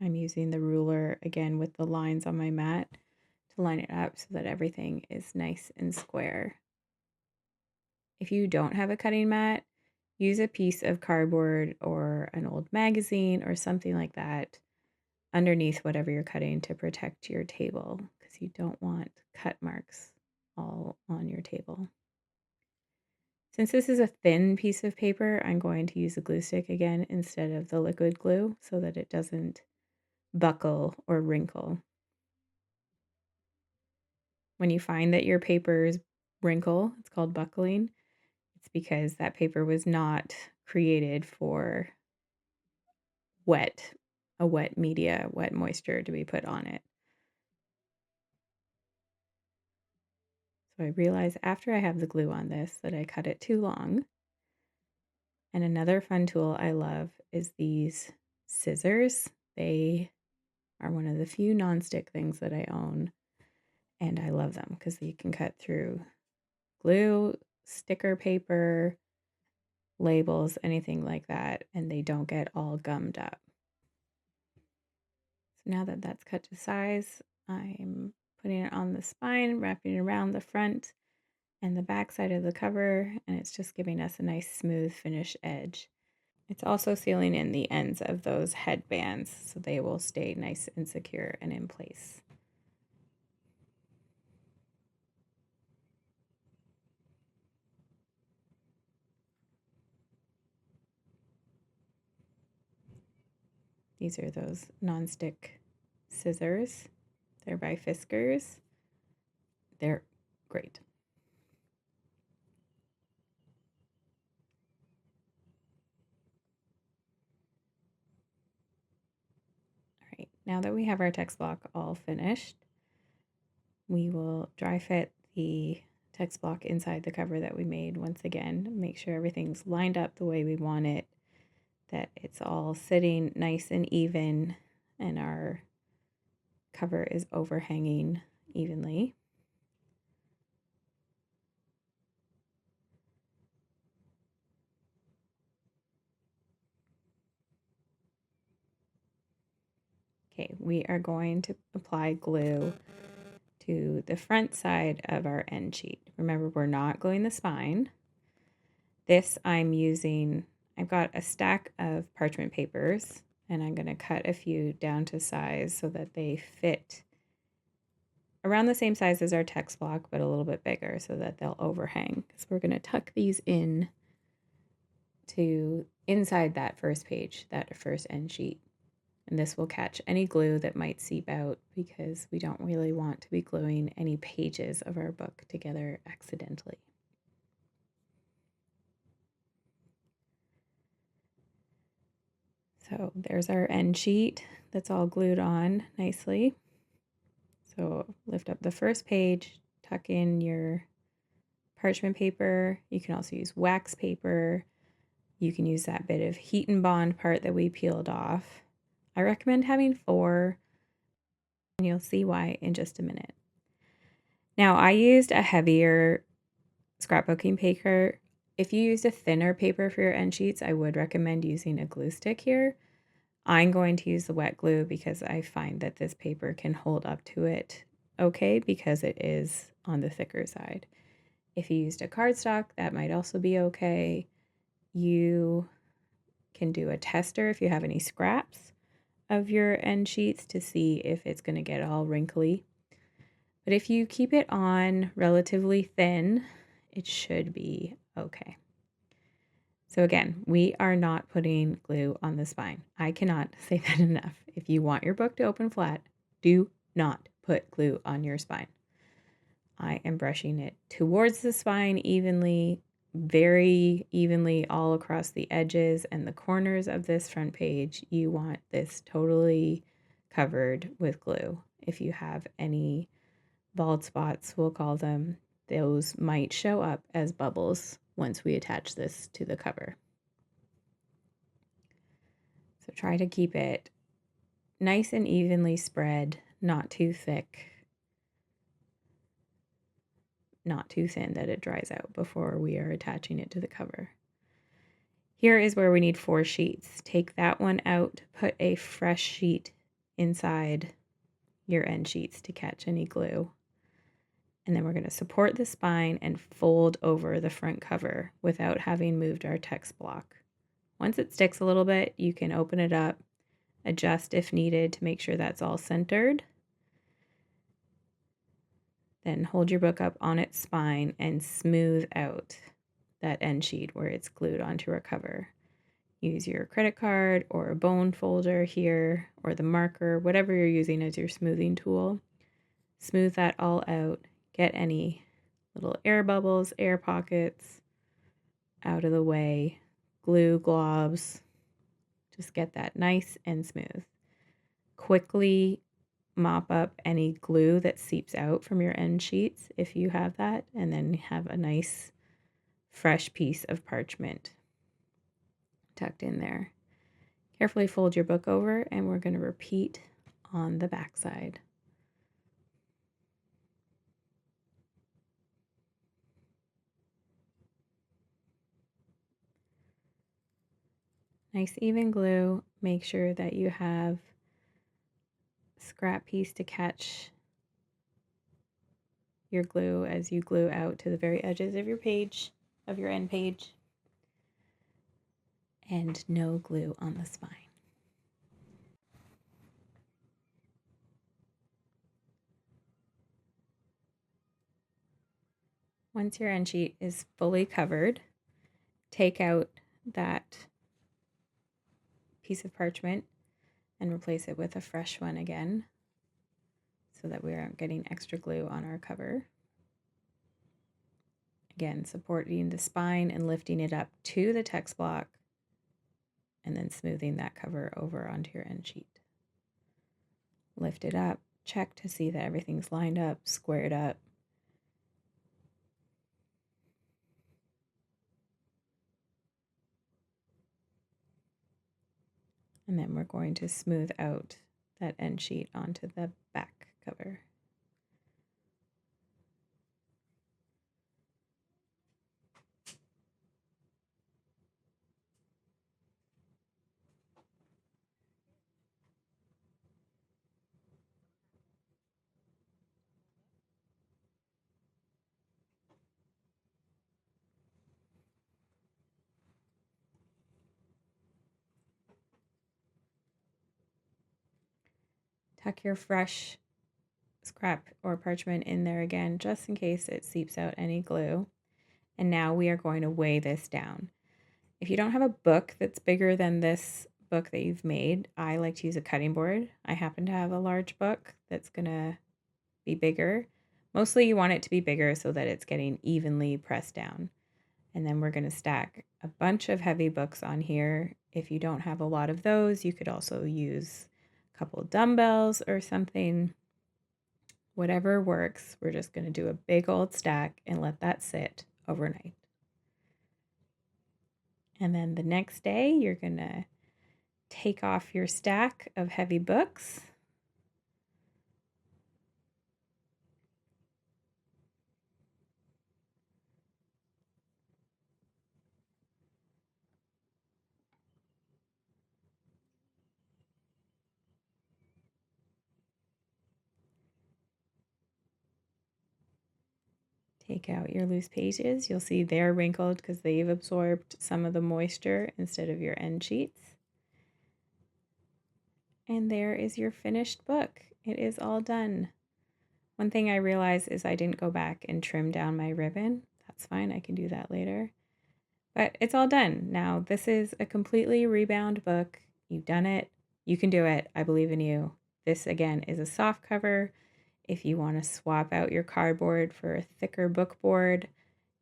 I'm using the ruler again with the lines on my mat to line it up so that everything is nice and square. If you don't have a cutting mat, use a piece of cardboard or an old magazine or something like that underneath whatever you're cutting to protect your table, because you don't want cut marks all on your table. Since this is a thin piece of paper, I'm going to use a glue stick again instead of the liquid glue so that it doesn't buckle or wrinkle. When you find that your papers wrinkle, it's called buckling. It's because that paper was not created for a wet media, wet moisture to be put on it. So I realize after I have the glue on this that I cut it too long. And another fun tool I love is these scissors. They are one of the few nonstick things that I own, and I love them because you can cut through glue, sticker paper, labels, anything like that, and they don't get all gummed up. So now that that's cut to size, I'm putting it on the spine, wrapping it around the front and the back side of the cover, and it's just giving us a nice smooth finish edge. It's also sealing in the ends of those headbands so they will stay nice and secure and in place. These are those nonstick scissors. They're by Fiskars. They're great. All right, now that we have our text block all finished, we will dry fit the text block inside the cover that we made once again. Make sure everything's lined up the way we want it, that it's all sitting nice and even, and our cover is overhanging evenly. Okay, we are going to apply glue to the front side of our end sheet. Remember, we're not gluing the spine. This I've got a stack of parchment papers, and I'm going to cut a few down to size so that they fit around the same size as our text block, but a little bit bigger so that they'll overhang. So we're going to tuck these in to inside that first page, that first end sheet. And this will catch any glue that might seep out because we don't really want to be gluing any pages of our book together accidentally. So there's our end sheet that's all glued on nicely. So lift up the first page, tuck in your parchment paper. You can also use wax paper. You can use that bit of heat and bond part that we peeled off. I recommend having 4, and you'll see why in just a minute. Now, I used a heavier scrapbooking paper. If you used a thinner paper for your end sheets, I would recommend using a glue stick here. I'm going to use the wet glue because I find that this paper can hold up to it okay because it is on the thicker side. If you used a cardstock, that might also be okay. You can do a tester if you have any scraps of your end sheets to see if it's going to get all wrinkly. But if you keep it on relatively thin, it should be okay. So again, we are not putting glue on the spine. I cannot say that enough. If you want your book to open flat, do not put glue on your spine. I am brushing it towards the spine evenly, very evenly all across the edges and the corners of this front page. You want this totally covered with glue. If you have any bald spots, we'll call them, those might show up as bubbles once we attach this to the cover. So try to keep it nice and evenly spread, not too thick, not too thin that it dries out before we are attaching it to the cover. Here is where we need 4 sheets. Take that one out, put a fresh sheet inside your end sheets to catch any glue. And then we're going to support the spine and fold over the front cover without having moved our text block. Once it sticks a little bit, you can open it up, adjust if needed to make sure that's all centered. Then hold your book up on its spine and smooth out that end sheet where it's glued onto our cover. Use your credit card or a bone folder here or the marker, whatever you're using as your smoothing tool. Smooth that all out. Get any little air bubbles, air pockets out of the way. Glue globs. Just get that nice and smooth. Quickly mop up any glue that seeps out from your end sheets if you have that, and then have a nice fresh piece of parchment tucked in there. Carefully fold your book over, and we're going to repeat on the back side. Nice even glue. Make sure that you have a scrap piece to catch your glue as you glue out to the very edges of your page, of your end page. And no glue on the spine. Once your end sheet is fully covered, take out that piece of parchment and replace it with a fresh one again so that we aren't getting extra glue on our cover. Again, supporting the spine and lifting it up to the text block and then smoothing that cover over onto your end sheet. Lift it up, check to see that everything's lined up, squared up. And then we're going to smooth out that end sheet onto the back cover. Tuck your fresh scrap or parchment in there again, just in case it seeps out any glue. And now we are going to weigh this down. If you don't have a book that's bigger than this book that you've made, I like to use a cutting board. I happen to have a large book that's going to be bigger. Mostly you want it to be bigger so that it's getting evenly pressed down. And then we're going to stack a bunch of heavy books on here. If you don't have a lot of those, you could also use a couple dumbbells or something. Whatever works. We're just going to do a big old stack and let that sit overnight. And then the next day, you're going to take off your stack of heavy books. Take out your loose pages. You'll see they're wrinkled because they've absorbed some of the moisture instead of your end sheets. And there is your finished book. It is all done. One thing I realized is I didn't go back and trim down my ribbon. That's fine, I can do that later. But it's all done. Now, this is a completely rebound book. You've done it. You can do it. I believe in you. This, again, is a soft cover. If you want to swap out your cardboard for a thicker book board,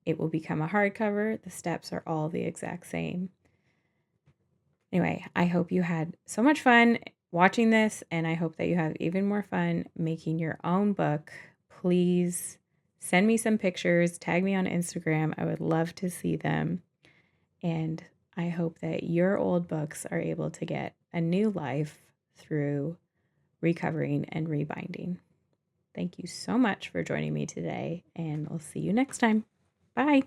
it will become a hardcover. The steps are all the exact same. Anyway, I hope you had so much fun watching this, and I hope that you have even more fun making your own book. Please send me some pictures, tag me on Instagram. I would love to see them. And I hope that your old books are able to get a new life through recovering and rebinding. Thank you so much for joining me today, and I'll see you next time. Bye.